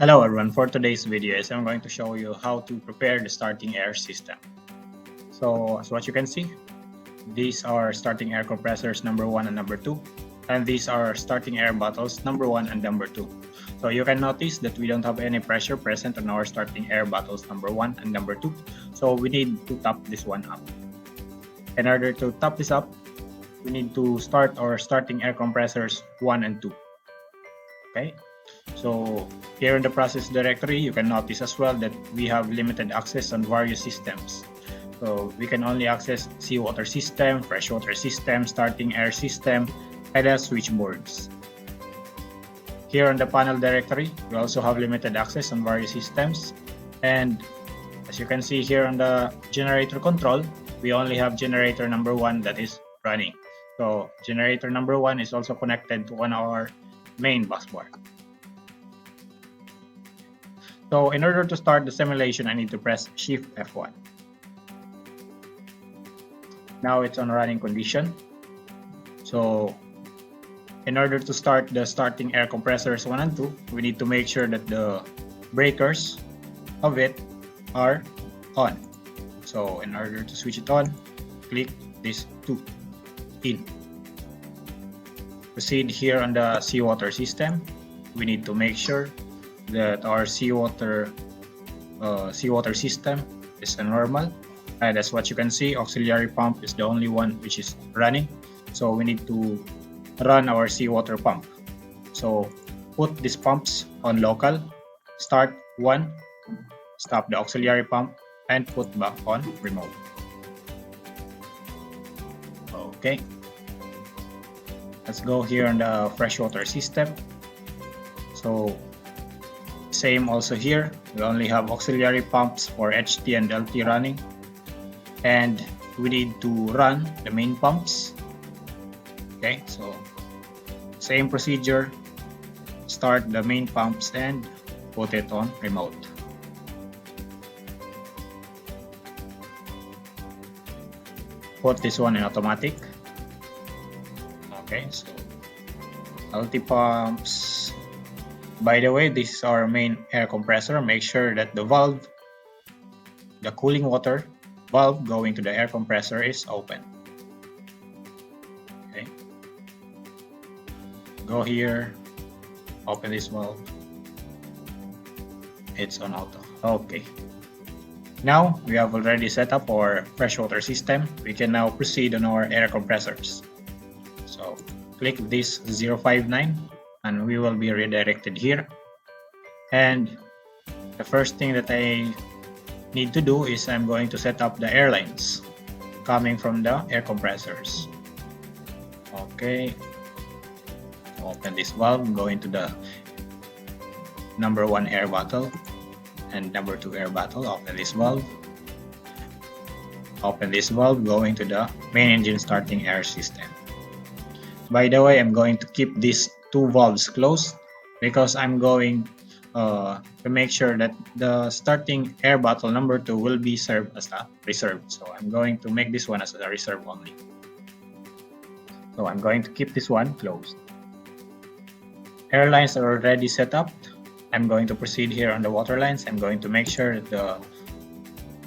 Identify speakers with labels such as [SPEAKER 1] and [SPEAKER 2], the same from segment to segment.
[SPEAKER 1] Hello everyone, for today's video I'm going to show you how to prepare the starting air system. So as what you can see, these are starting air compressors number 1 and number 2, and these are starting air bottles number 1 and number 2. So you can notice that we don't have any pressure present on our starting air bottles number 1 and number 2. So we need to top this one up. In order to top this up, we need to start our starting air compressors 1 and 2. Okay. So here in the process directory, you can notice as well that we have limited access on various systems. So we can only access seawater system, freshwater system, starting air system, and switchboards. Here on the panel directory, we also have limited access on various systems. And as you can see here on the generator control, we only have generator number 1 that is running. So generator number 1 is also connected to one of our main busbar. So in order to start the simulation, I need to press Shift F1. Now it's on running condition. So in order to start the starting air compressors 1 and 2, we need to make sure that the breakers of it are on. So in order to switch it on, click this 2 in. Proceed here on the seawater system. We need to make sure that our seawater system is normal, and as what you can see, auxiliary pump is the only one which is running. So we need to run our seawater pump. So put these pumps on local, start 1, stop the auxiliary pump, and put back on remote. Okay, let's go here on the freshwater system. So same also here, we only have auxiliary pumps for HT and LT running, and we need to run the main pumps. Okay, so same procedure, start the main pumps and put it on remote. Put this one in automatic. Okay, so LT pumps. By the way, this is our main air compressor. Make sure that the valve, the cooling water valve going to the air compressor is open. Okay. Go here, open this valve. It's on auto. Okay. Now we have already set up our freshwater system. We can now proceed on our air compressors. So click this 059. And we will be redirected here. And the first thing that I need to do is I'm going to set up the airlines coming from the air compressors. Okay, open this valve, go into the number 1 air bottle and number 2 air bottle. Open this valve. Open this valve, going to the main engine starting air system. By the way, I'm going to keep these 2 valves closed because I'm going to make sure that the starting air bottle number 2 will be served as a reserve. So I'm going to make this one as a reserve only. So I'm going to keep this one closed. Airlines are already set up. I'm going to proceed here on the water lines. I'm going to make sure that the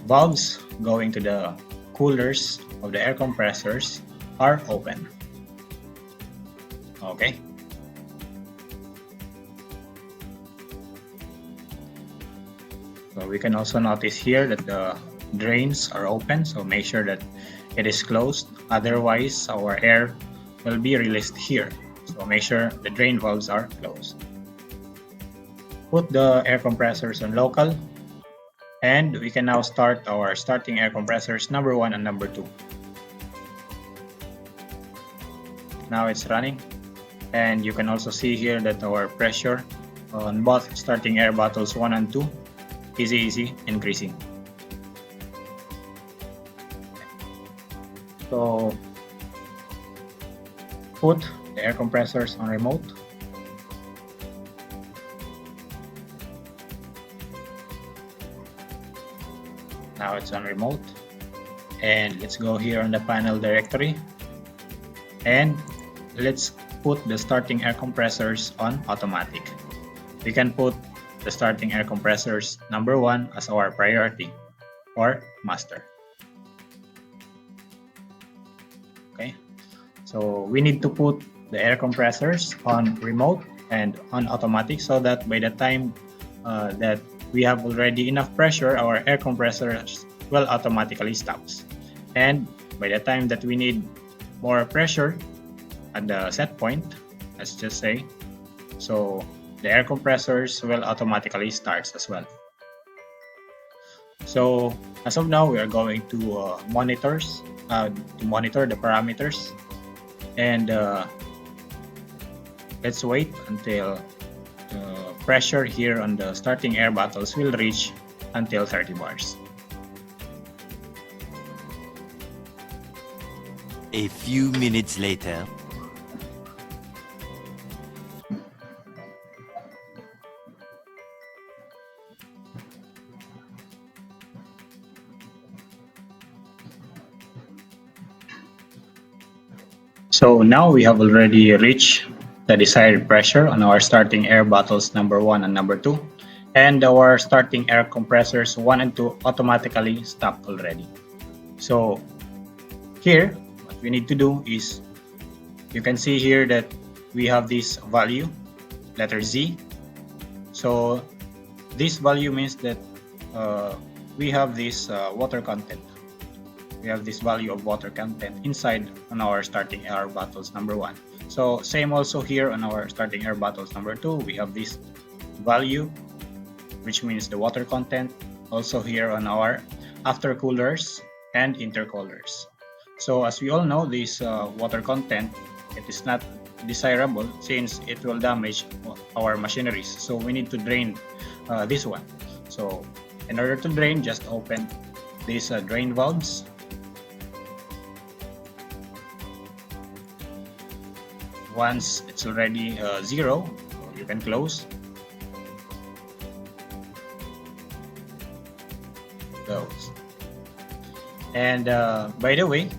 [SPEAKER 1] valves going to the coolers of the air compressors are open. Okay. So we can also notice here that the drains are open, so make sure that it is closed, otherwise our air will be released here. So make sure the drain valves are closed. Put the air compressors on local, and we can now start our starting air compressors number 1 and number 2. Now it's running, and you can also see here that our pressure on both starting air bottles 1 and 2 is easy increasing. So put the air compressors on remote. Now it's on remote, and let's go here on the panel directory and let's put the starting air compressors on automatic. We can put the starting air compressors number 1 as our priority or master. Okay, so we need to put the air compressors on remote and on automatic so that by the time that we have already enough pressure, our air compressors will automatically stop. And by the time that we need more pressure at the set point, let's just say, so the air compressors will automatically start as well. So as of now, we are going to monitor the parameters, and let's wait until the pressure here on the starting air bottles will reach until 30 bars.
[SPEAKER 2] A few minutes later.
[SPEAKER 1] So now we have already reached the desired pressure on our starting air bottles number 1 and number 2, and our starting air compressors 1 and 2 automatically stopped already. So here, what we need to do is, you can see here that we have this value, letter Z. So this value means that we have this water content. We have this value of water content inside on our starting air bottles number 1. So same also here on our starting air bottles number 2, we have this value, which means the water content. Also here on our aftercoolers and intercoolers. So as we all know, this water content, it is not desirable since it will damage our machineries. So we need to drain this one. So in order to drain, just open these drain valves. Once it's already 0, you can close those. And by the way,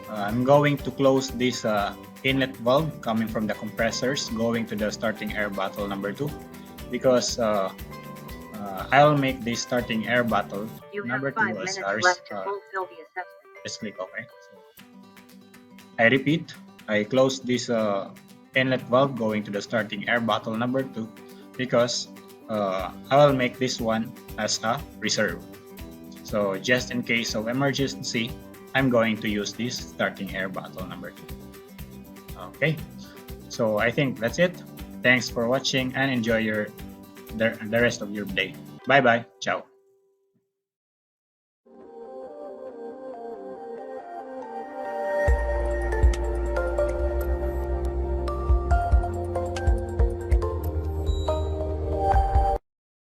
[SPEAKER 1] I'm going to close this inlet valve coming from the compressors going to the starting air bottle number 2, because I'll make this starting air bottle number 2 as ours. Just click OK. So, I repeat, I close this inlet valve going to the starting air bottle number 2 because I will make this one as a reserve. So just in case of emergency, I'm going to use this starting air bottle number 2. Okay, so I think that's it. Thanks for watching and enjoy the rest of your day. Bye bye. Ciao.